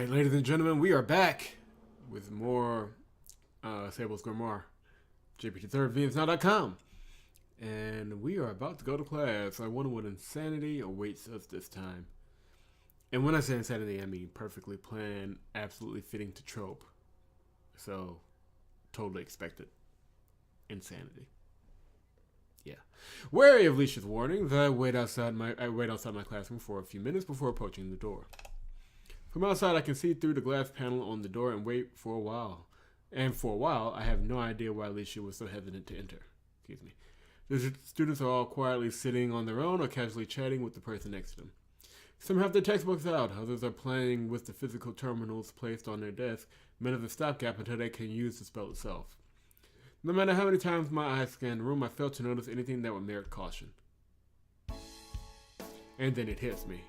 Alright, ladies and gentlemen, we are back with more Sable's Grimoire. GPT3rd.VMsNow.com. And we are about to go to class. I wonder what insanity awaits us this time. And when I say insanity, I mean perfectly planned, absolutely fitting to trope. So, totally expected. Insanity. Yeah. Wary of Leisha's warning, I wait outside my classroom for a few minutes before approaching the door. From outside, I can see through the glass panel on the door and wait for a while. And for a while, I have no idea why Leisha was so hesitant to enter. Excuse me. The students are all quietly sitting on their own or casually chatting with the person next to them. Some have their textbooks out, others are playing with the physical terminals placed on their desk, meant as a stopgap until they can use the spell itself. No matter how many times my eyes scanned the room, I failed to notice anything that would merit caution. And then it hits me.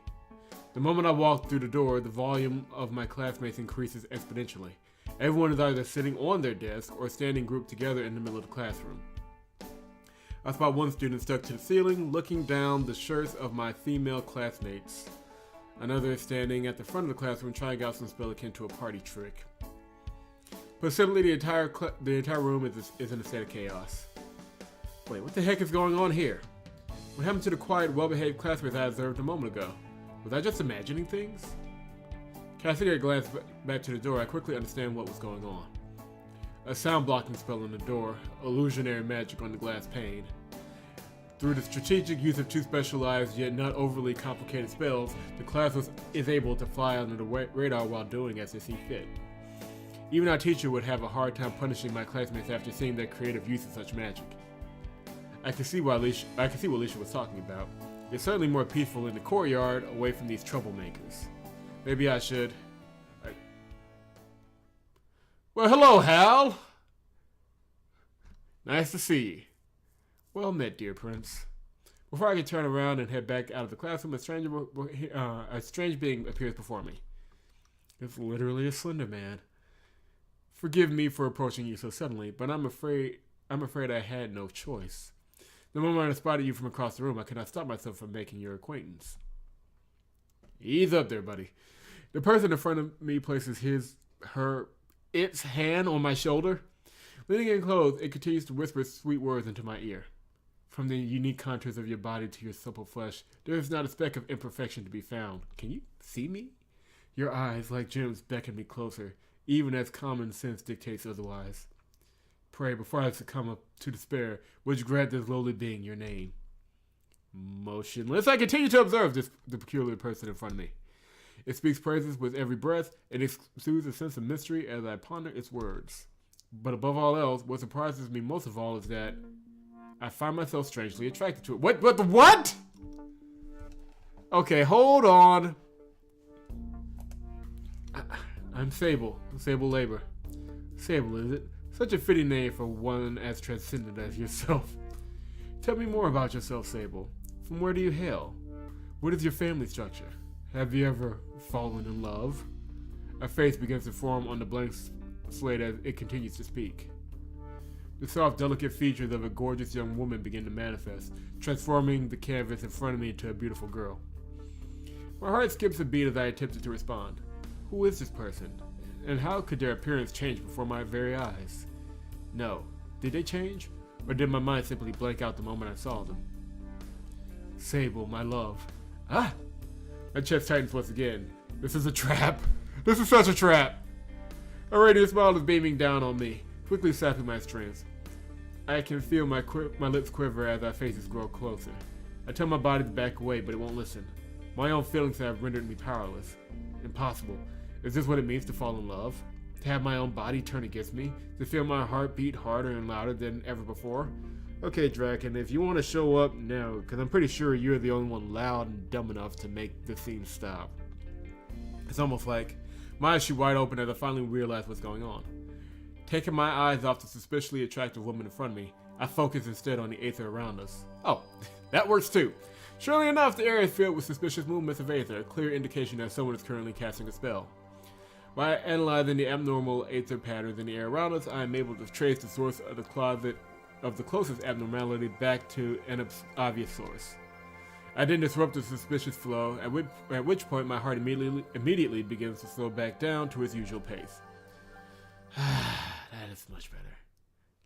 The moment I walk through the door, the volume of my classmates increases exponentially. Everyone is either sitting on their desk or standing grouped together in the middle of the classroom. I spot one student stuck to the ceiling, looking down the shirts of my female classmates. Another is standing at the front of the classroom trying out some spell akin to a party trick. But simply the entire room is in a state of chaos. Wait, what the heck is going on here? What happened to the quiet, well-behaved classmates I observed a moment ago? Was I just imagining things? Casting a glance back to the door, I quickly understand what was going on. A sound blocking spell on the door, illusionary magic on the glass pane. Through the strategic use of two specialized yet not overly complicated spells, the class is able to fly under the radar while doing as they see fit. Even our teacher would have a hard time punishing my classmates after seeing their creative use of such magic. I could see what Leisha was talking about. It's certainly more peaceful in the courtyard, away from these troublemakers. Maybe I should... Well, hello, Hal! Nice to see you. Well met, dear Prince. Before I can turn around and head back out of the classroom, a strange being appears before me. It's literally a Slenderman. Forgive me for approaching you so suddenly, but I'm afraid I had no choice. The moment I spotted you from across the room, I could not stop myself from making your acquaintance. Ease up there, buddy. The person in front of me places its hand on my shoulder. Leaning in close, it continues to whisper sweet words into my ear. From the unique contours of your body to your supple flesh, there is not a speck of imperfection to be found. Can you see me? Your eyes, like gems, beckon me closer, even as common sense dictates otherwise. Pray, before I succumb to despair, would you grant this lowly being your name? Motionless, I continue to observe the peculiar person in front of me. It speaks praises with every breath, and exudes a sense of mystery as I ponder its words. But above all else, what surprises me most of all is that I find myself strangely attracted to it. What? Okay, hold on. I'm Sable Labor. Sable, is it? Such a fitting name for one as transcendent as yourself. Tell me more about yourself, Sable. From where do you hail? What is your family structure? Have you ever fallen in love? A face begins to form on the blank slate as it continues to speak. The soft, delicate features of a gorgeous young woman begin to manifest, transforming the canvas in front of me into a beautiful girl. My heart skips a beat as I attempted to respond. Who is this person? And how could their appearance change before my very eyes? No. Did they change? Or did my mind simply blank out the moment I saw them? Sable, my love. Ah! My chest tightens once again. This is a trap. This is such a trap! A radiant smile is beaming down on me, quickly sapping my strength. I can feel my lips quiver as our faces grow closer. I tell my body to back away, but it won't listen. My own feelings have rendered me powerless. Impossible. Is this what it means to fall in love? To have my own body turn against me? To feel my heart beat harder and louder than ever before? Okay, Draken, if you want to show up now, because I'm pretty sure you're the only one loud and dumb enough to make the scene stop. It's almost like my eyes shoot wide open as I finally realize what's going on. Taking my eyes off the suspiciously attractive woman in front of me, I focus instead on the aether around us. Oh, that works too. Surely enough, the area is filled with suspicious movements of aether, a clear indication that someone is currently casting a spell. By analyzing the abnormal aether patterns in the air around us, I am able to trace the source of the closet of the closest abnormality back to an obvious source. I then disrupt the suspicious flow, at which point my heart immediately begins to slow back down to its usual pace. That is much better.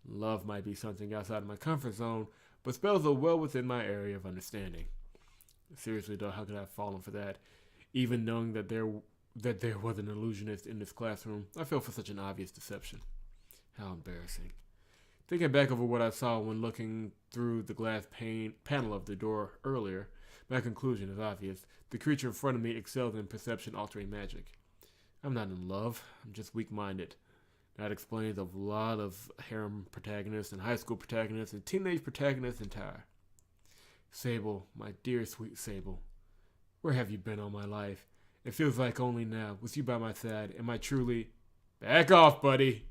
Love might be something outside of my comfort zone, but spells are well within my area of understanding. Seriously though, how could I have fallen for that? Even knowing that there was an illusionist in this classroom, I fell for such an obvious deception. How embarrassing. Thinking back over what I saw when looking through the glass panel of the door earlier, my conclusion is obvious. The creature in front of me excels in perception-altering magic. I'm not in love, I'm just weak-minded. That explains a lot of harem protagonists and high school protagonists and teenage protagonists entire. Sable, my dear sweet Sable, where have you been all my life? It feels like only now, with you by my side, am I truly... Back off, buddy!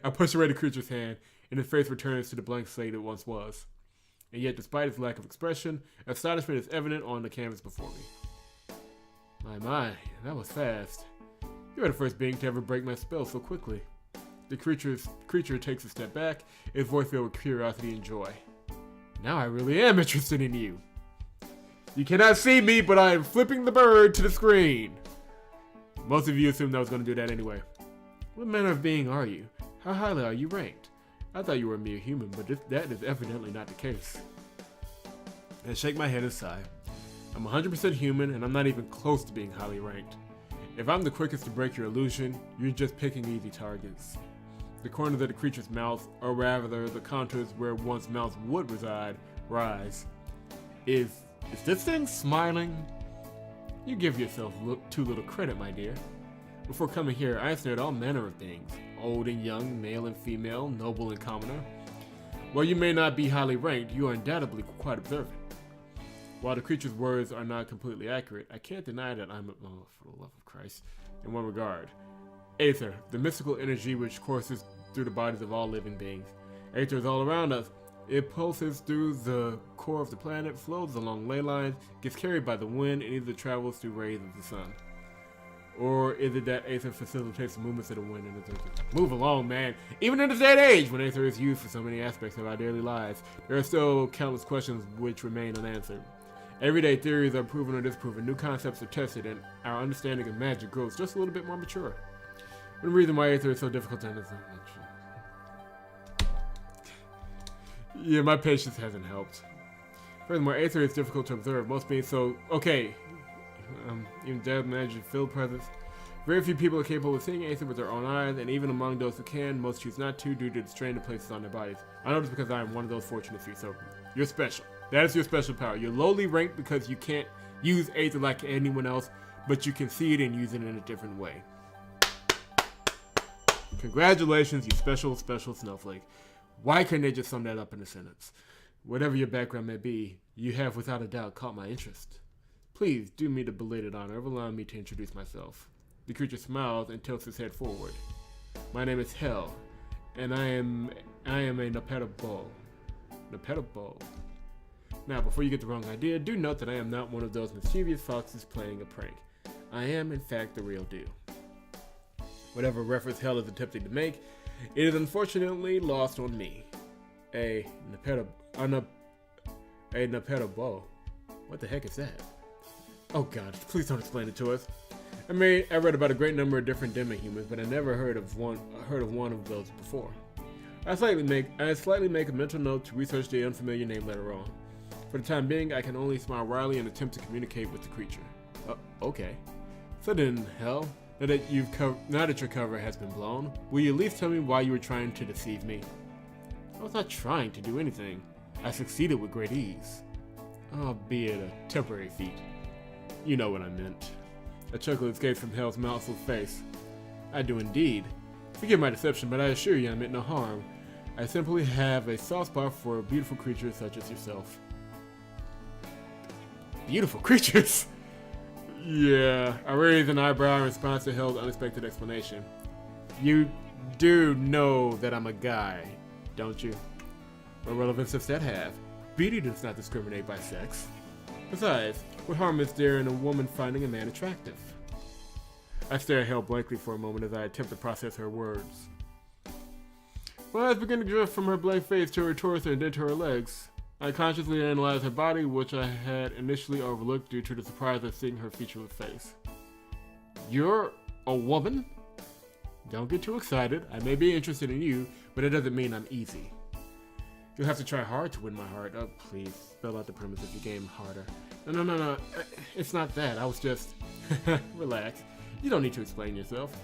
I push away the creature's hand, and his face returns to the blank slate it once was. And yet, despite its lack of expression, astonishment is evident on the canvas before me. My, that was fast. You are the first being to ever break my spell so quickly. The creature takes a step back, its voice filled with curiosity and joy. Now I really am interested in you. You cannot see me, but I am flipping the bird to the screen. Most of you assumed I was going to do that anyway. What manner of being are you? How highly are you ranked? I thought you were a mere human, but that is evidently not the case. I shake my head and sigh. I'm 100% human, and I'm not even close to being highly ranked. If I'm the quickest to break your illusion, you're just picking easy targets. The corners of the creature's mouth, or rather the contours where one's mouth would reside, rise. Is this thing smiling? You give yourself too little credit, my dear. Before coming here, I snared all manner of things, old and young, male and female, noble and commoner. While you may not be highly ranked, you are undoubtedly quite observant. While the creature's words are not completely accurate, I can't deny that I'm, for the love of Christ, in one regard. Aether, the mystical energy which courses through the bodies of all living beings. Aether is all around us. It pulses through the core of the planet, flows along ley lines, gets carried by the wind, and either travels through rays of the sun. Or is it that Aether facilitates the movements of the wind and the earth? Move along, man. Even in this day and age, when Aether is used for so many aspects of our daily lives, there are still countless questions which remain unanswered. Everyday theories are proven or disproven, new concepts are tested, and our understanding of magic grows just a little bit more mature. One reason why Aether is so difficult to understand. Yeah, my patience hasn't helped. Furthermore, Aether is difficult to observe. Most beings even dead magic field presence. Very few people are capable of seeing Aether with their own eyes, and even among those who can, most choose not to due to the strain it places on their bodies. I know this because I am one of those fortunate few, so you're special. That is your special power. You're lowly ranked because you can't use Aether like anyone else, but you can see it and use it in a different way. Congratulations, you special snowflake. Why couldn't they just sum that up in a sentence? Whatever your background may be, you have without a doubt caught my interest. Please do me the belated honor of allowing me to introduce myself. The creature smiles and tilts his head forward. My name is Hell, and I am a Noteworthy. Now, before you get the wrong idea, do note that I am not one of those mischievous foxes playing a prank. I am, in fact, the real deal. Whatever reference Hell is attempting to make, it is unfortunately lost on me. A Noteworthy. What the heck is that? Oh God, please don't explain it to us. I read about a great number of different demi-humans, but I never heard of one of those before. I slightly make a mental note to research the unfamiliar name later on. For the time being, I can only smile wryly and attempt to communicate with the creature. Okay. So then, Hell, now that your cover has been blown, will you at least tell me why you were trying to deceive me? I was not trying to do anything. I succeeded with great ease. Albeit a temporary feat. You know what I meant. A chuckle escaped from Hell's mouthful face. I do indeed. Forgive my deception, but I assure you I meant no harm. I simply have a soft spot for beautiful creatures such as yourself. Beautiful creatures? Yeah, I raised an eyebrow in response to Hell's unexpected explanation. You do know that I'm a guy, don't you? What relevance does that have? Beauty does not discriminate by sex. Besides, what harm is there in a woman finding a man attractive? I stare at Hell blankly for a moment as I attempt to process her words. My eyes begin to drift from her blank face to her torso and then to her legs. I consciously analyzed her body, which I had initially overlooked due to the surprise of seeing her featureless face. You're a woman? Don't get too excited. I may be interested in you, but it doesn't mean I'm easy. You'll have to try hard to win my heart. Oh, please, spell out the premise of your game harder. No. It's not that. I was just... Relax. You don't need to explain yourself.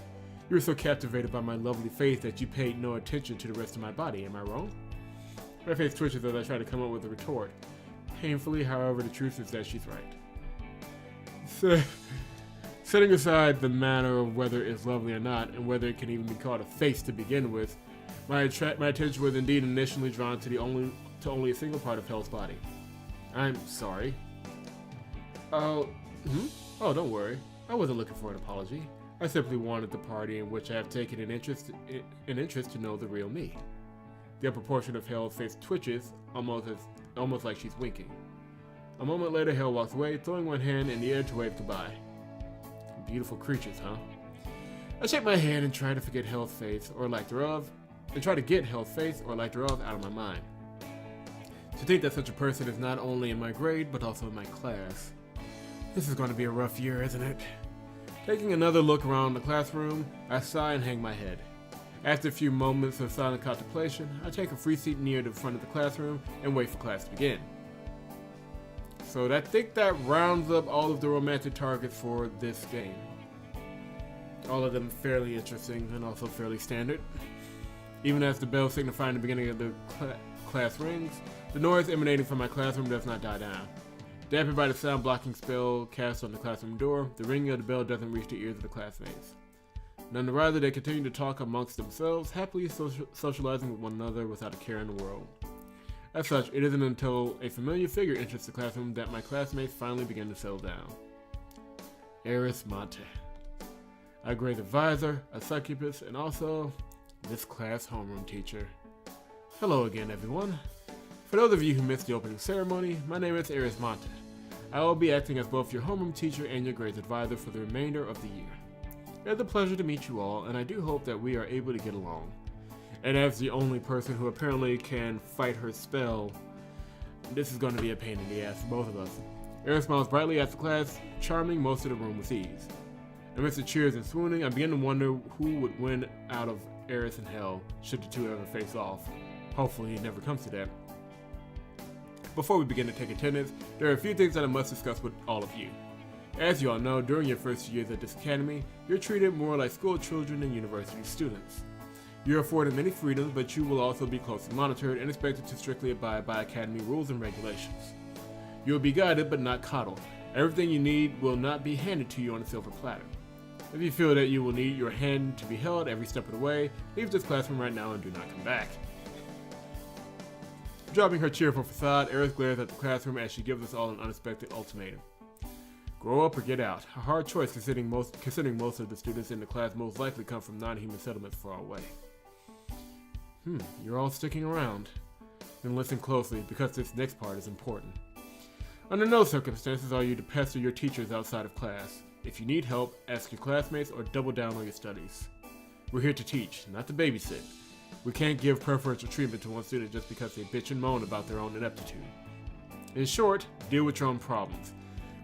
You were so captivated by my lovely face that you paid no attention to the rest of my body. Am I wrong? My face twitches as I try to come up with a retort. Painfully, however, the truth is that she's right. So, setting aside the matter of whether it's lovely or not, and whether it can even be called a face to begin with, my attention was indeed initially drawn to only a single part of Hell's body. I'm sorry. Oh, don't worry. I wasn't looking for an apology. I simply wanted the party in which I have taken an interest to know the real me. The upper portion of Hell's face twitches, almost like she's winking. A moment later, Hell walks away, throwing one hand in the air to wave goodbye. Beautiful creatures, huh? I shake my hand and try to forget Hell's face, or lack thereof, and try to get Hell's face, or lack thereof, out of my mind. To think that such a person is not only in my grade, but also in my class. This is going to be a rough year, isn't it? Taking another look around the classroom, I sigh and hang my head. After a few moments of silent contemplation, I take a free seat near the front of the classroom and wait for class to begin. So I think that rounds up all of the romantic targets for this game. All of them fairly interesting and also fairly standard. Even as the bell signifying the beginning of the class rings, the noise emanating from my classroom does not die down. Dampened by the sound blocking spell cast on the classroom door, the ringing of the bell doesn't reach the ears of the classmates. None the rather, they continue to talk amongst themselves, happily socializing with one another without a care in the world. As such, it isn't until a familiar figure enters the classroom that my classmates finally begin to settle down. Eris Monte. A grade advisor, a succubus, and also this class homeroom teacher. Hello again, everyone. For those of you who missed the opening ceremony, my name is Eris Monte. I will be acting as both your homeroom teacher and your grades advisor for the remainder of the year. It's a pleasure to meet you all, and I do hope that we are able to get along. And as the only person who apparently can fight her spell, this is going to be a pain in the ass for both of us. Eris smiles brightly at the class, charming most of the room with ease. Amidst the cheers and swooning, I begin to wonder who would win out of Eris and Hell should the two ever face off. Hopefully it never comes to that. Before we begin to take attendance, there are a few things that I must discuss with all of you. As you all know, during your first years at this academy, you're treated more like school children than university students. You're afforded many freedoms, but you will also be closely monitored and expected to strictly abide by academy rules and regulations. You will be guided but not coddled. Everything you need will not be handed to you on a silver platter. If you feel that you will need your hand to be held every step of the way, leave this classroom right now and do not come back. Dropping her cheerful facade, Eris glares at the classroom as she gives us all an unexpected ultimatum. Grow up or get out. A hard choice considering most of the students in the class most likely come from non-human settlements far away. You're all sticking around. Then listen closely, because this next part is important. Under no circumstances are you to pester your teachers outside of class. If you need help, ask your classmates or double down on your studies. We're here to teach, not to babysit. We can't give preferential treatment to one student just because they bitch and moan about their own ineptitude. In short, deal with your own problems.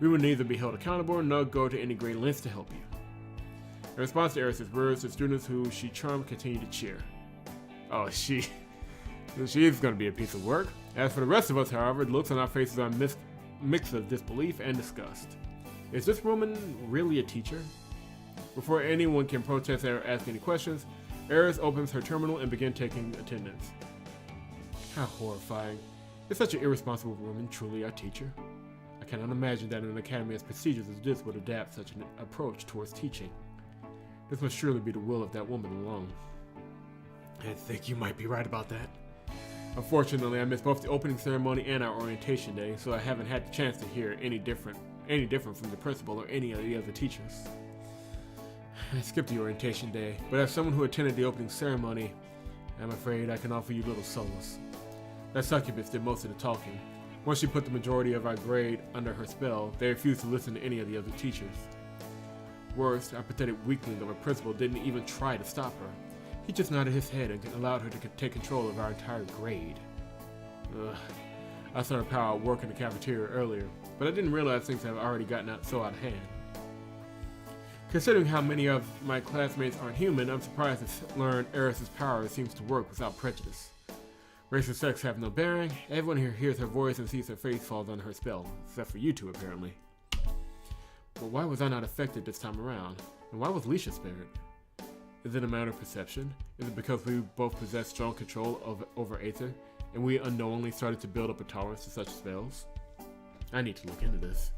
We will neither be held accountable nor go to any great lengths to help you. In response to Eris' words, the students who she charmed continue to cheer. Oh, she is going to be a piece of work. As for the rest of us, however, the looks on our faces are a mix of disbelief and disgust. Is this woman really a teacher? Before anyone can protest or ask any questions, Eris opens her terminal and begins taking attendance. How horrifying. Is such an irresponsible woman truly our teacher? I cannot imagine that an academy as prestigious as this would adapt such an approach towards teaching. This must surely be the will of that woman alone. I think you might be right about that. Unfortunately, I missed both the opening ceremony and our orientation day, so I haven't had the chance to hear any different from the principal or any of the other teachers. I skipped the orientation day, but as someone who attended the opening ceremony, I'm afraid I can offer you little solace. That succubus did most of the talking. Once she put the majority of our grade under her spell, they refused to listen to any of the other teachers. Worse, our pathetic weakling of a principal didn't even try to stop her. He just nodded his head and allowed her to take control of our entire grade. I started power at work in the cafeteria earlier, but I didn't realize things have already gotten so out of hand. Considering how many of my classmates aren't human, I'm surprised to learn Eris's power seems to work without prejudice. Race or sex have no bearing. Everyone here hears her voice and sees her face falls under her spell, except for you two, apparently. But why was I not affected this time around? And why was Leisha spared? Is it a matter of perception? Is it because we both possess strong control over Aether, and we unknowingly started to build up a tolerance to such spells? I need to look into this.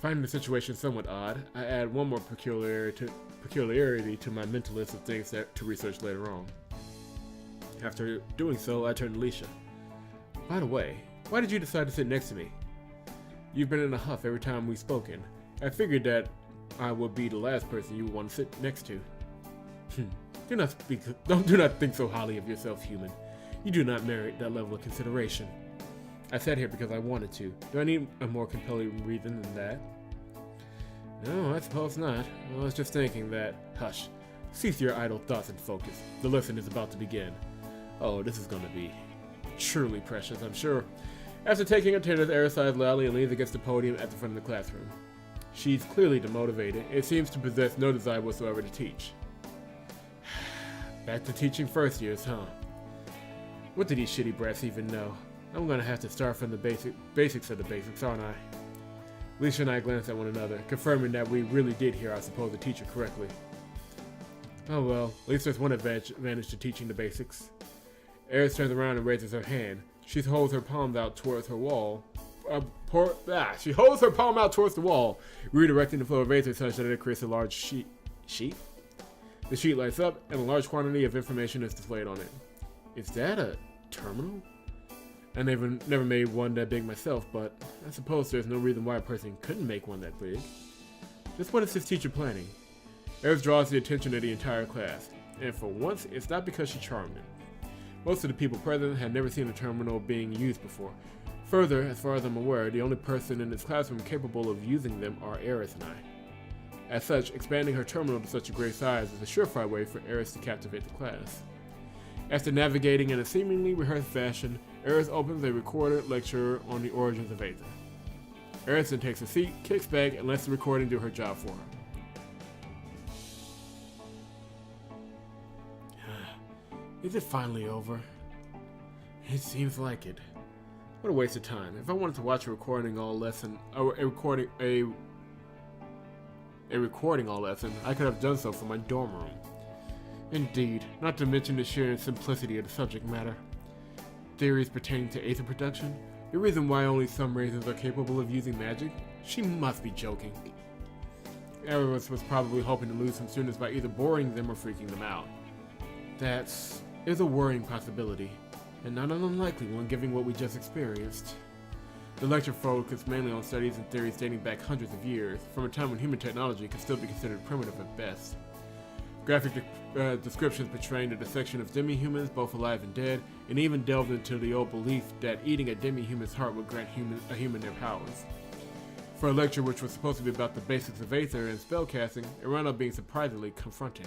Finding the situation somewhat odd, I add one more peculiarity to my mental list of things to research later on. After doing so, I turn to Leisha. By the way, why did you decide to sit next to me? You've been in a huff every time we've spoken. I figured that I would be the last person you would want to sit next to. Do not think so highly of yourself, human. You do not merit that level of consideration. I sat here because I wanted to. Do I need a more compelling reason than that? No, I suppose not. I was just thinking that... Hush. Cease your idle thoughts and focus. The lesson is about to begin. Oh, this is going to be truly precious, I'm sure. After taking attendance, Eris sighs loudly and leans against the podium at the front of the classroom. She's clearly demotivated. It seems to possess no desire whatsoever to teach. Back to teaching first years, huh? What do these shitty brats even know? I'm gonna have to start from the basics of the basics, aren't I? Leisha and I glanced at one another, confirming that we really did hear our supposed teacher correctly. Oh well, at least there's one advantage to teaching the basics. Eris turns around and raises her hand. She holds her palm out towards her wall. She holds her palm out towards the wall, redirecting the flow of Aether such that it creates a large sheet. The sheet lights up, and a large quantity of information is displayed on it. Is that a terminal? I never made one that big myself, but I suppose there's no reason why a person couldn't make one that big. Just what is this teacher planning? Eris draws the attention of the entire class, and for once, it's not because she charmed them. Most of the people present had never seen a terminal being used before. Further, as far as I'm aware, the only person in this classroom capable of using them are Eris and I. As such, expanding her terminal to such a great size is a surefire way for Eris to captivate the class. After navigating in a seemingly rehearsed fashion, Eris opens a recorded lecture on the origins of Aether. Eris then takes a seat, kicks back, and lets the recording do her job for her. Is it finally over? It seems like it. What a waste of time. If I wanted to watch a recording all lesson, I could have done so from my dorm room. Indeed, not to mention the sheer simplicity of the subject matter. Theories pertaining to Aether production, the reason why only some races are capable of using magic. She must be joking. Eris was probably hoping to lose some students by either boring them or freaking them out. That is a worrying possibility, and not an unlikely one given what we just experienced. The lecture focused mainly on studies and theories dating back hundreds of years, from a time when human technology could still be considered primitive at best. Graphic descriptions portraying the dissection of demi-humans, both alive and dead, and even delved into the old belief that eating a demi-human's heart would grant a human their powers. For a lecture which was supposed to be about the basics of Aether and spellcasting, it wound up being surprisingly confronting.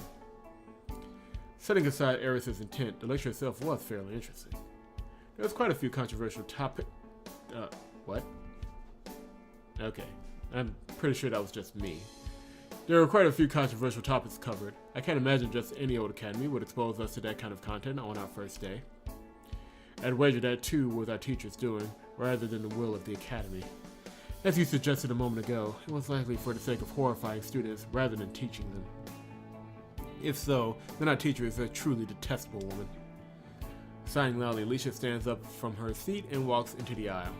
Setting aside Eris's intent, the lecture itself was fairly interesting. There was quite a few controversial topics. What? Okay, I'm pretty sure that was just me. There were quite a few controversial topics covered. I can't imagine just any old academy would expose us to that kind of content on our first day. I'd wager that too was our teachers doing, rather than the will of the academy. As you suggested a moment ago, it was likely for the sake of horrifying students rather than teaching them. If so, then our teacher is a truly detestable woman. Sighing loudly, Leisha stands up from her seat and walks into the aisle.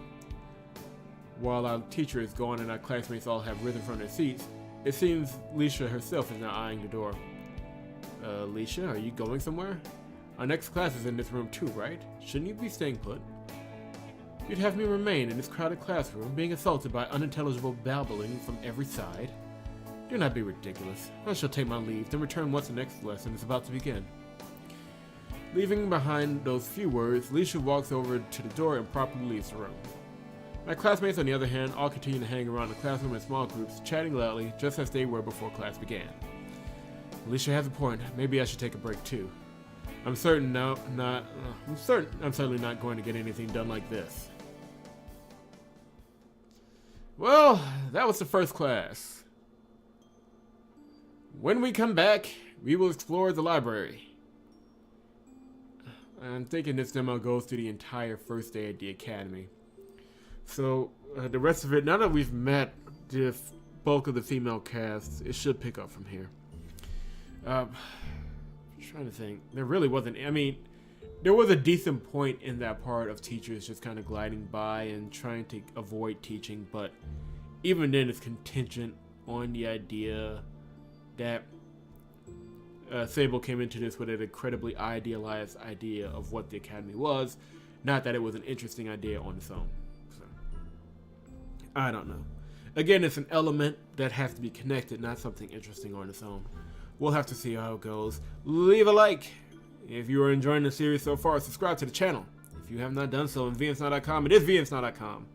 While our teacher is gone and our classmates all have risen from their seats, it seems Leisha herself is now eyeing the door. Leisha, are you going somewhere? Our next class is in this room too, right? Shouldn't you be staying put? You'd have me remain in this crowded classroom, being assaulted by unintelligible babbling from every side? Do not be ridiculous. I shall take my leave, then return once the next lesson is about to begin. Leaving behind those few words, Leisha walks over to the door and promptly leaves the room. My classmates, on the other hand, all continue to hang around the classroom in small groups, chatting loudly, just as they were before class began. Leisha has a point. Maybe I should take a break too. I'm certainly not going to get anything done like this. Well, that was the first class. When we come back, we will explore the library. I'm thinking this demo goes through the entire first day at the academy. So, the rest of it, now that we've met the bulk of the female cast, it should pick up from here. I'm trying to think. There really wasn't, I mean, there was a decent point in that part of teachers just kind of gliding by and trying to avoid teaching, but even then it's contingent on the idea that Sable came into this with an incredibly idealized idea of what the academy was, not that it was an interesting idea on its own. So, I don't know. Again, it's an element that has to be connected, not something interesting on its own. We'll have to see how it goes. Leave a like if you are enjoying the series so far. Subscribe to the channel if you have not done so. On vmsnow.com, it is vmsnow.com.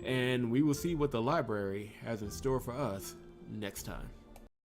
And we will see what the library has in store for us next time.